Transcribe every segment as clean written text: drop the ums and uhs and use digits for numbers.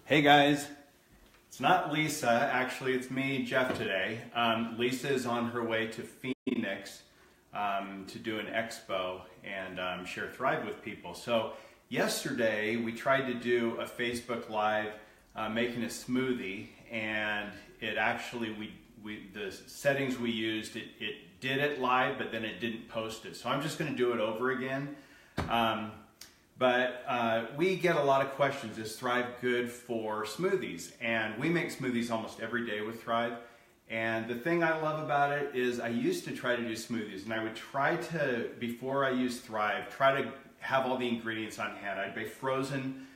Hey guys, it's not Lisa, actually it's me, Jeff, today. Lisa is on her way to Phoenix to do an expo and share Thrive with people. So yesterday we tried to do a Facebook Live making a smoothie, and it actually, the settings we used, it did it live, but then it didn't post it. So I'm just going to do it over again. But we get a lot of questions, is Thrive good for smoothies? And we make smoothies almost every day with Thrive. And the thing I love about it is I used to try to do smoothies, and I would try to, before I used Thrive, try to have all the ingredients on hand. I'd buy frozen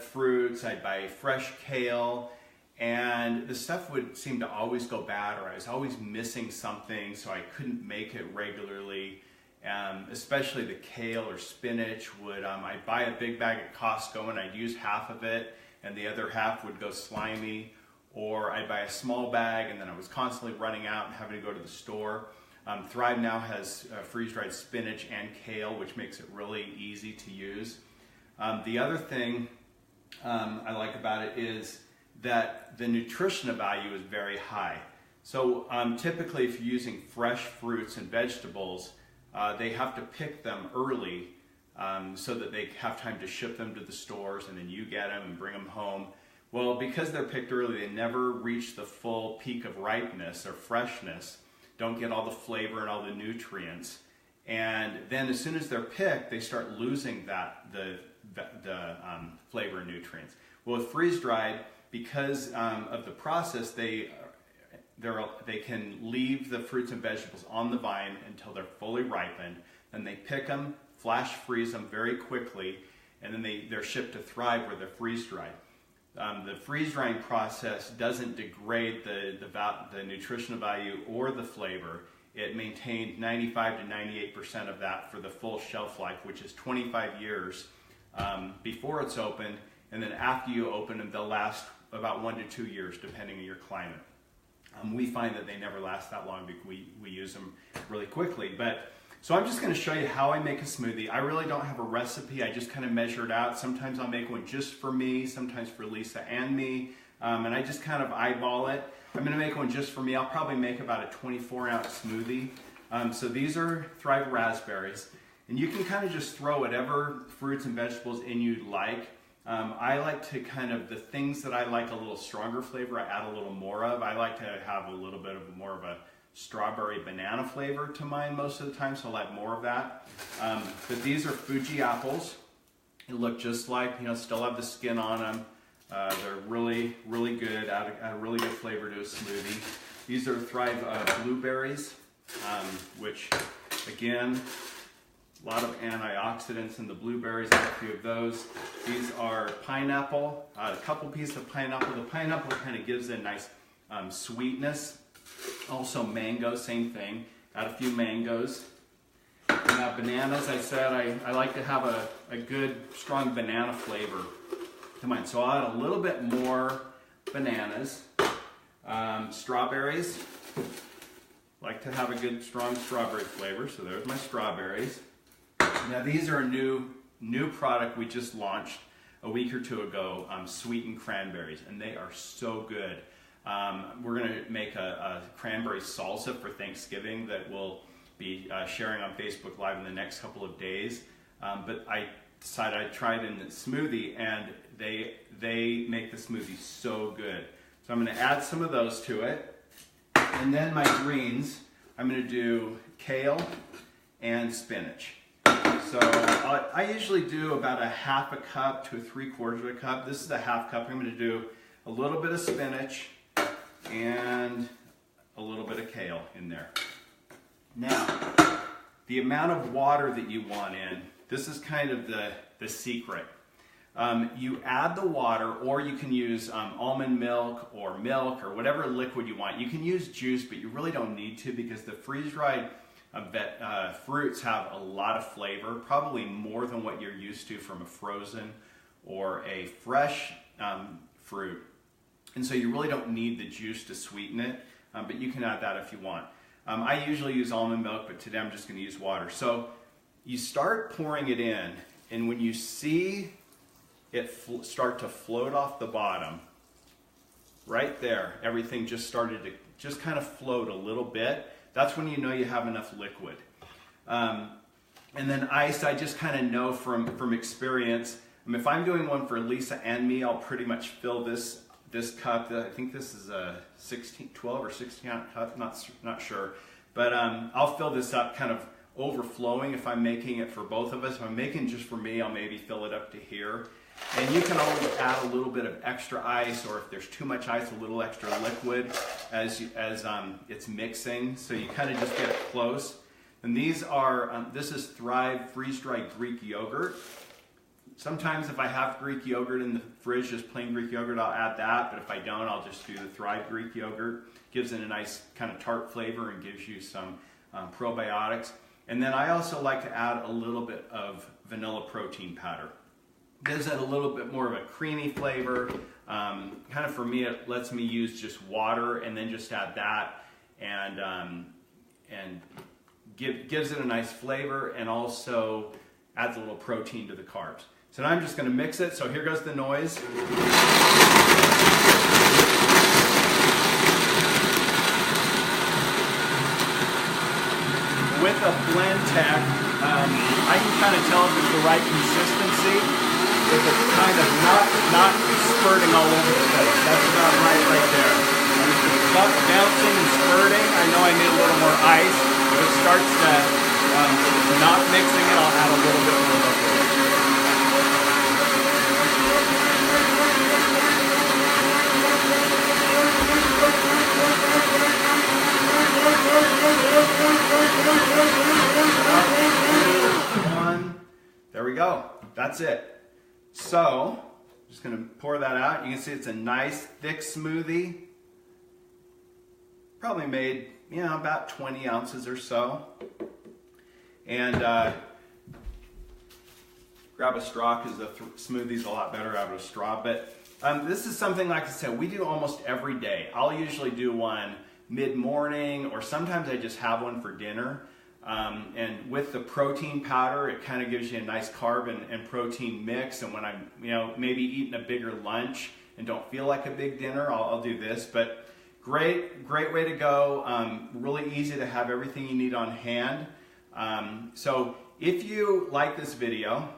fruits, I'd buy fresh kale, and the stuff would seem to always go bad, or I was always missing something, so I couldn't make it regularly. Especially the kale or spinach I'd buy a big bag at Costco and I'd use half of it and the other half would go slimy, or I'd buy a small bag and then I was constantly running out and having to go to the store. Thrive now has freeze-dried spinach and kale, which makes it really easy to use. The other thing I like about it is that the nutritional value is very high. So typically if you're using fresh fruits and vegetables, they have to pick them early so that they have time to ship them to the stores, and then you get them and bring them home. Well, because they're picked early, they never reach the full peak of ripeness or freshness, don't get all the flavor and all the nutrients. And then as soon as they're picked, they start losing the flavor and nutrients. Well, with freeze-dried, because of the process, they can leave the fruits and vegetables on the vine until they're fully ripened. Then they pick them, flash freeze them very quickly, and then they're shipped to Thrive where they're freeze-dried. The freeze-drying process doesn't degrade the nutritional value or the flavor. It maintained 95 to 98% of that for the full shelf life, which is 25 years before it's opened, and then after you open them, they'll last about 1 to 2 years depending on your climate. We find that they never last that long because we use them really quickly. So I'm just going to show you how I make a smoothie. I really don't have a recipe. I just kind of measure it out. Sometimes I'll make one just for me, sometimes for Lisa and me, and I just kind of eyeball it. I'm going to make one just for me. I'll probably make about a 24-ounce smoothie. So these are Thrive raspberries, and you can kind of just throw whatever fruits and vegetables in you'd like. I like to the things that I like a little stronger flavor, I add a little more of. I like to have a little bit of more of a strawberry banana flavor to mine most of the time, so I'll add more of that. But these are Fuji apples. They look just like, still have the skin on them. They're really, really good, add a really good flavor to a smoothie. These are Thrive blueberries, which again, a lot of antioxidants in the blueberries, I have a few of those. These are pineapple, a couple pieces of pineapple. The pineapple kind of gives it a nice sweetness. Also mango, same thing. Add a few mangoes. Now bananas, I said I like to have a good strong banana flavor to mine. So I'll add a little bit more bananas. Strawberries, like to have a good strong strawberry flavor, so there's my strawberries. Now these are a new product we just launched a week or two ago, sweetened cranberries, and they are so good. We're going to make a cranberry salsa for Thanksgiving that we'll be sharing on Facebook Live in the next couple of days. But I decided I'd try it in the smoothie, and they make the smoothie so good. So I'm going to add some of those to it. And then my greens, I'm going to do kale and spinach. So I usually do about a half a cup to 3/4 cup. This is a half cup. I'm going to do a little bit of spinach and a little bit of kale in there. Now, the amount of water that you want in, this is kind of the secret. You add the water, or you can use almond milk or whatever liquid you want. You can use juice, but you really don't need to, because the freeze-dried fruits have a lot of flavor, probably more than what you're used to from a frozen or a fresh fruit. And so you really don't need the juice to sweeten it, but you can add that if you want. I usually use almond milk, but today I'm just going to use water. So you start pouring it in, and when you see it start to float off the bottom. Right there, everything just started to just kind of float a little bit. That's when you know you have enough liquid. And then ice, I just kind of know from experience. If I'm doing one for Lisa and me, I'll pretty much fill this cup. I think this is a 12 or 16 ounce cup, not sure. But I'll fill this up kind of overflowing if I'm making it for both of us. If I'm making just for me, I'll maybe fill it up to here. And you can always add a little bit of extra ice, or if there's too much ice, a little extra liquid as it's mixing. So you kind of just get it close. And these are, this is Thrive freeze-dried Greek yogurt. Sometimes if I have Greek yogurt in the fridge, just plain Greek yogurt, I'll add that. But if I don't, I'll just do the Thrive Greek yogurt. Gives it a nice kind of tart flavor and gives you some probiotics. And then I also like to add a little bit of vanilla protein powder. Gives it a little bit more of a creamy flavor. Kind of for me, it lets me use just water and then just add that, and gives it a nice flavor, and also adds a little protein to the carbs. So now I'm just going to mix it. So here goes the noise. With a blend tech, I can kind of tell if it's the right consistency. If it's kind of not spurting all over the place. That's about right there. If it's bouncing and spurting, I know I need a little more ice. If it starts to not mixing it, I'll add a little bit more liquid. There we go. That's it. So, I'm just going to pour that out. You can see it's a nice thick smoothie. Probably made, about 20 ounces or so. And grab a straw, because the smoothie's a lot better out of a straw. But this is something, like I said, we do almost every day. I'll usually do one mid-morning, or sometimes I just have one for dinner. And with the protein powder, it kind of gives you a nice carb and protein mix. And when I'm, maybe eating a bigger lunch and don't feel like a big dinner, I'll do this. But great way to go. Really easy to have everything you need on hand. So if you like this video,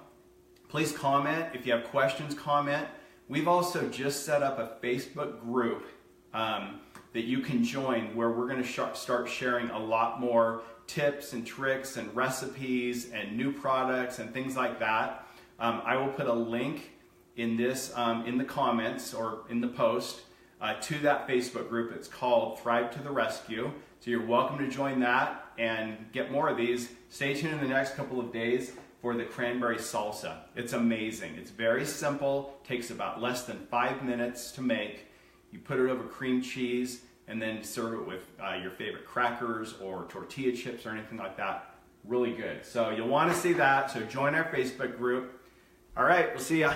please comment. If you have questions, comment. We've also just set up a Facebook group that you can join, where we're going to start sharing a lot more tips and tricks and recipes and new products and things like that. I will put a link in this in the comments or in the post to that Facebook group. It's called Thrive to the Rescue. So you're welcome to join that and get more of these. Stay tuned in the next couple of days for the cranberry salsa. It's amazing. It's very simple. Takes about less than 5 minutes to make. You put it over cream cheese, and then serve it with your favorite crackers or tortilla chips or anything like that. Really good. So you'll want to see that. So join our Facebook group. All right, we'll see ya.